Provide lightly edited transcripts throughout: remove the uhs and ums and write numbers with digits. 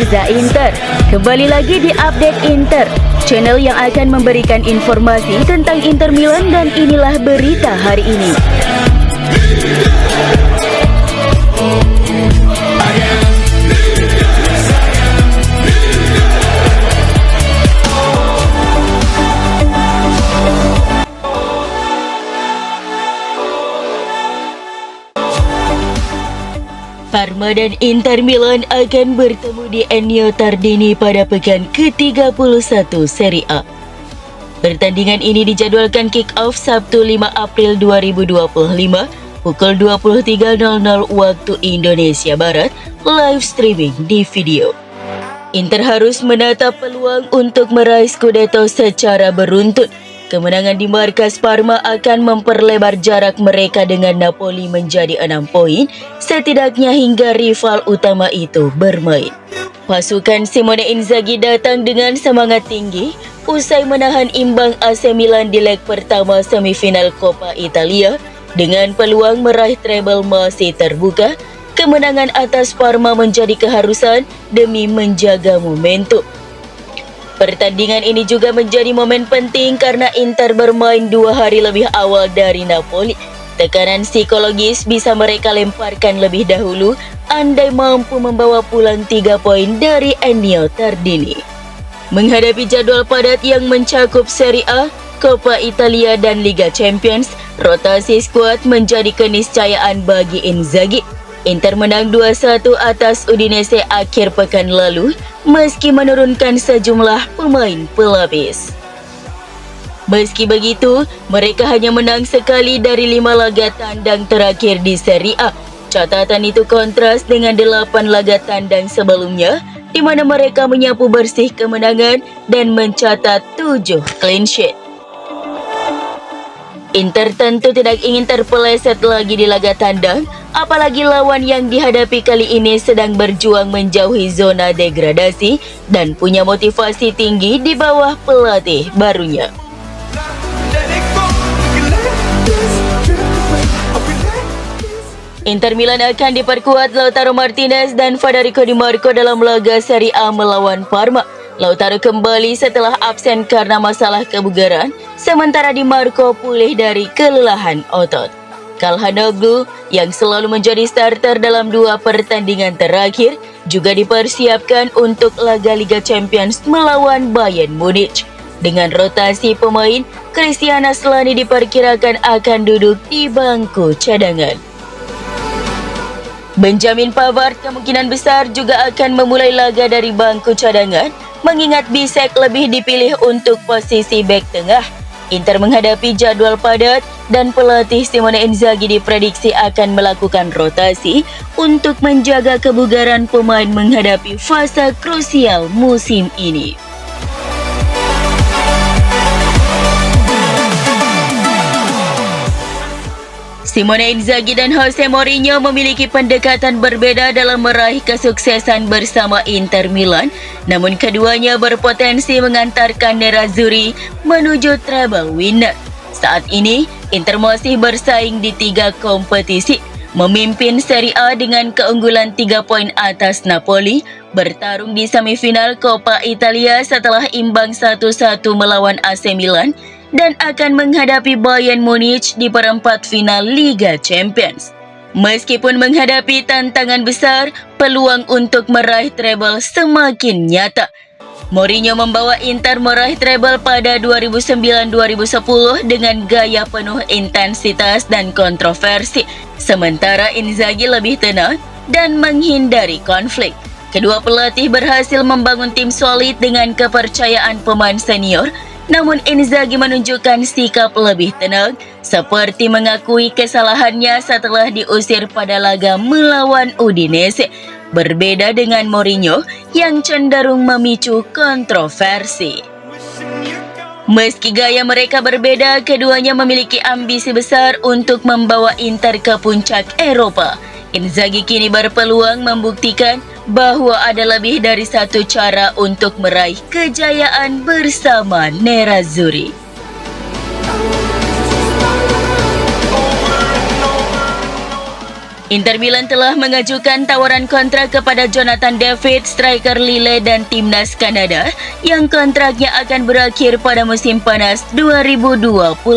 Reza Inter. Kembali lagi di Update Inter, channel yang akan memberikan informasi tentang Inter Milan, dan inilah berita hari ini. Parma dan Inter Milan akan bertemu di Ennio Tardini pada pekan ke-31 Serie A. Pertandingan ini dijadwalkan kick-off Sabtu 5 April 2025 pukul 23.00 waktu Indonesia Barat, live streaming di video. Inter harus menatap peluang untuk meraih Scudetto secara beruntun. Kemenangan di markas Parma akan memperlebar jarak mereka dengan Napoli menjadi 6 poin, setidaknya hingga rival utama itu bermain. Pasukan Simone Inzaghi datang dengan semangat tinggi usai menahan imbang AC Milan di leg pertama semifinal Coppa Italia. Dengan peluang meraih treble masih terbuka, kemenangan atas Parma menjadi keharusan demi menjaga momentum. Pertandingan ini juga menjadi momen penting karena Inter bermain 2 hari lebih awal dari Napoli. Tekanan psikologis bisa mereka lemparkan lebih dahulu andai mampu membawa pulang 3 poin dari Ennio Tardini. Menghadapi jadwal padat yang mencakup Serie A, Coppa Italia dan Liga Champions, rotasi skuad menjadi keniscayaan bagi Inzaghi. Inter menang 2-1 atas Udinese akhir pekan lalu meski menurunkan sejumlah pemain pelapis. Meski begitu, mereka hanya menang sekali dari 5 laga tandang terakhir di Serie A. Catatan itu kontras dengan 8 laga tandang sebelumnya, di mana mereka menyapu bersih kemenangan dan mencatat 7 clean sheet. Inter tentu tidak ingin terpeleset lagi di laga tandang, apalagi lawan yang dihadapi kali ini sedang berjuang menjauhi zona degradasi dan punya motivasi tinggi di bawah pelatih barunya. Inter Milan akan diperkuat Lautaro Martinez dan Federico Di Marco dalam laga Serie A melawan Parma. Lautaro kembali setelah absen karena masalah kebugaran, sementara Di Marco pulih dari kelelahan otot. Calhanoglu yang selalu menjadi starter dalam 2 pertandingan terakhir juga dipersiapkan untuk laga Liga Champions melawan Bayern Munich. Dengan rotasi pemain, Christian Aslani diperkirakan akan duduk di bangku cadangan. Benjamin Pavard kemungkinan besar juga akan memulai laga dari bangku cadangan, mengingat Bisek lebih dipilih untuk posisi bek tengah. Inter menghadapi jadwal padat dan pelatih Simone Inzaghi diprediksi akan melakukan rotasi untuk menjaga kebugaran pemain menghadapi fase krusial musim ini. Simone Inzaghi dan Jose Mourinho memiliki pendekatan berbeda dalam meraih kesuksesan bersama Inter Milan, namun keduanya berpotensi mengantarkan Nerazzurri menuju treble winner. Saat ini, Inter masih bersaing di 3 kompetisi, memimpin Serie A dengan keunggulan 3 poin atas Napoli, bertarung di semifinal Coppa Italia setelah imbang 1-1 melawan AC Milan, dan akan menghadapi Bayern Munich di perempat final Liga Champions. Meskipun menghadapi tantangan besar, peluang untuk meraih treble semakin nyata. Mourinho membawa Inter meraih treble pada 2009-2010 dengan gaya penuh intensitas dan kontroversi, sementara Inzaghi lebih tenang dan menghindari konflik. Kedua pelatih berhasil membangun tim solid dengan kepercayaan pemain senior, namun Inzaghi menunjukkan sikap lebih tenang, seperti mengakui kesalahannya setelah diusir pada laga melawan Udinese. Berbeda dengan Mourinho yang cenderung memicu kontroversi. Meski gaya mereka berbeda, keduanya memiliki ambisi besar untuk membawa Inter ke puncak Eropa. Inzaghi kini berpeluang membuktikan bahwa ada lebih dari satu cara untuk meraih kejayaan bersama Nerazzurri. Inter Milan telah mengajukan tawaran kontrak kepada Jonathan David, striker Lille dan timnas Kanada yang kontraknya akan berakhir pada musim panas 2025.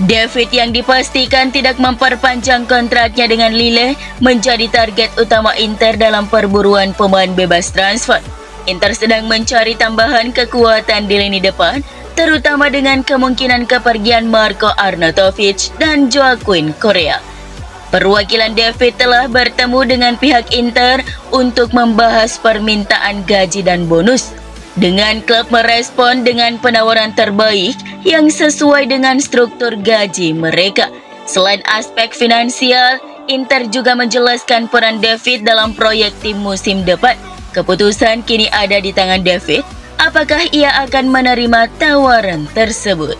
David yang dipastikan tidak memperpanjang kontraknya dengan Lille menjadi target utama Inter dalam perburuan pemain bebas transfer. Inter sedang mencari tambahan kekuatan di lini depan, terutama dengan kemungkinan kepergian Marko Arnautovic dan Joaquin Correa. Perwakilan David telah bertemu dengan pihak Inter untuk membahas permintaan gaji dan bonus. Dengan klub merespon dengan penawaran terbaik yang sesuai dengan struktur gaji mereka. Selain aspek finansial, Inter juga menjelaskan peran David dalam proyek tim musim depan. Keputusan kini ada di tangan David. Apakah ia akan menerima tawaran tersebut?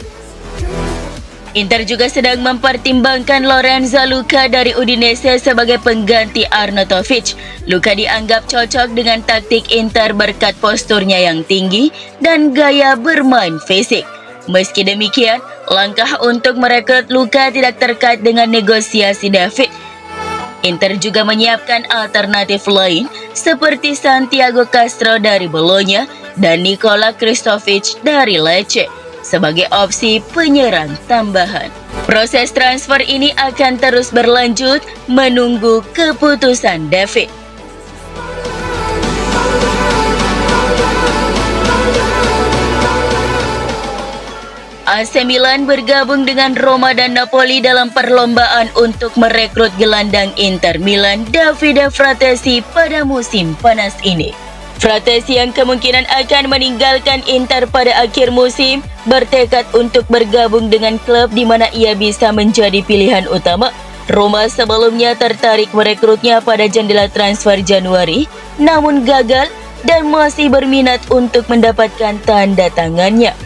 Inter juga sedang mempertimbangkan Lorenzo Luca dari Udinese sebagai pengganti Arnautovic. Luca dianggap cocok dengan taktik Inter berkat posturnya yang tinggi dan gaya bermain fisik. Meski demikian, langkah untuk merekrut Luca tidak terkait dengan negosiasi David. Inter juga menyiapkan alternatif lain seperti Santiago Castro dari Bologna dan Nikola Kristovic dari Lecce sebagai opsi penyerang tambahan. Proses transfer ini akan terus berlanjut menunggu keputusan David. AC Milan bergabung dengan Roma dan Napoli dalam perlombaan untuk merekrut gelandang Inter Milan Davide Frattesi pada musim panas ini. Frattesi yang kemungkinan akan meninggalkan Inter pada akhir musim bertekad untuk bergabung dengan klub di mana ia bisa menjadi pilihan utama. Roma sebelumnya tertarik merekrutnya pada jendela transfer Januari, namun gagal dan masih berminat untuk mendapatkan tanda tangannya.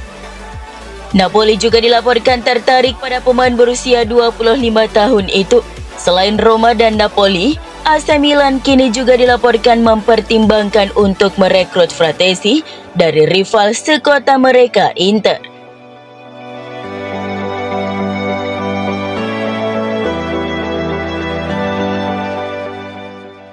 Napoli juga dilaporkan tertarik pada pemain berusia 25 tahun itu. Selain Roma dan Napoli, AC Milan kini juga dilaporkan mempertimbangkan untuk merekrut Frattesi dari rival sekota mereka, Inter.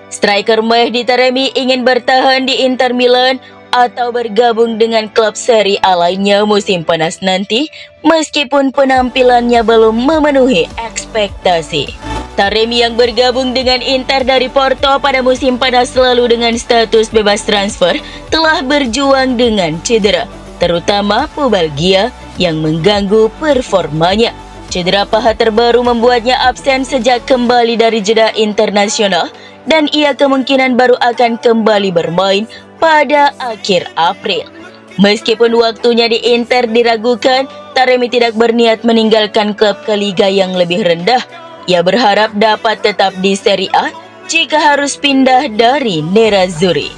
Striker Mehdi Taremi ingin bertahan di Inter Milan atau bergabung dengan klub Serie A lainnya musim panas nanti, meskipun penampilannya belum memenuhi ekspektasi. Taremi yang bergabung dengan Inter dari Porto pada musim panas lalu dengan status bebas transfer telah berjuang dengan cedera, terutama pubalgia yang mengganggu performanya. Cedera paha terbaru membuatnya absen sejak kembali dari jeda internasional dan ia kemungkinan baru akan kembali bermain pada akhir April. Meskipun waktunya di Inter diragukan, Taremi tidak berniat meninggalkan klub ke liga yang lebih rendah. Ia berharap dapat tetap di Serie A jika harus pindah dari Nerazzurri.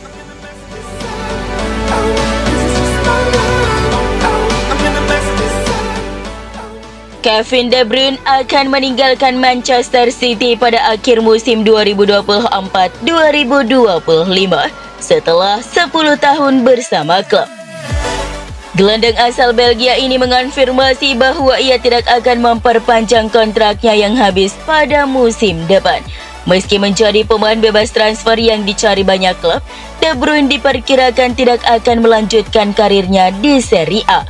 Kevin De Bruyne akan meninggalkan Manchester City pada akhir musim 2024-2025 setelah 10 tahun bersama klub. Gelandang asal Belgia ini mengonfirmasi bahwa ia tidak akan memperpanjang kontraknya yang habis pada musim depan. Meski menjadi pemain bebas transfer yang dicari banyak klub, De Bruyne diperkirakan tidak akan melanjutkan karirnya di Serie A.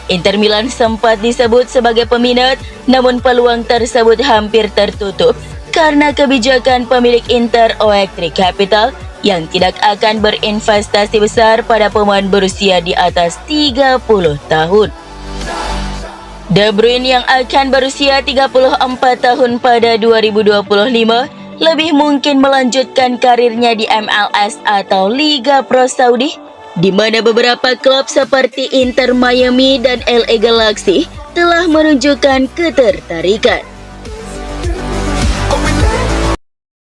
Inter Milan sempat disebut sebagai peminat, namun peluang tersebut hampir tertutup karena kebijakan pemilik Inter Oaktree Capital yang tidak akan berinvestasi besar pada pemain berusia di atas 30 tahun. De Bruyne yang akan berusia 34 tahun pada 2025 lebih mungkin melanjutkan karirnya di MLS atau Liga Pro Saudi, di mana beberapa klub seperti Inter Miami dan LA Galaxy telah menunjukkan ketertarikan.